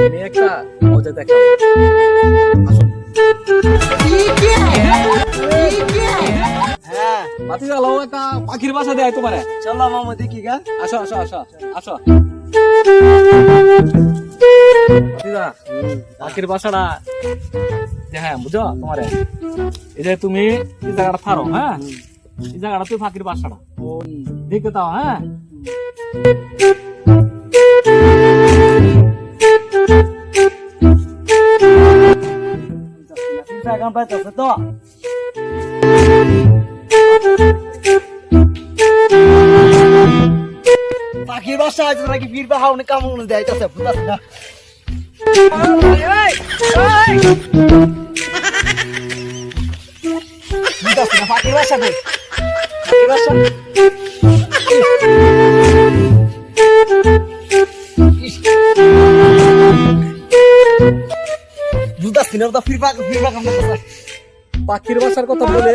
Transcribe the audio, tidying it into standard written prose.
আমি একটা মজা দেখাবো, আসুন। হ্যাঁ পাতি গেলো একটা পাখির বাসা দেয় তোমার। চলো মামা দেখি গা। আসো আসো আসো আসো। পাতিদা, পাখির বাসাটা হ্যাঁ বুঝো তোমার, এই যে তুমি এই জায়গাটা থারো, হ্যাঁ এই জায়গাটা তুই পাখির বাসাটা দেখে দাও, হ্যাঁ জায়গা পাইতেছে তো পাখির বাসা আছে নাকি ফিরবা হাওনে কামড় দেয়তাছে বুঝাছ না বুঝাছ না পাখির বাসা কই পাখির বাসা বুঝাছ না তো ফিরবা কামড় দেয় পাখির বাসার কথা বলে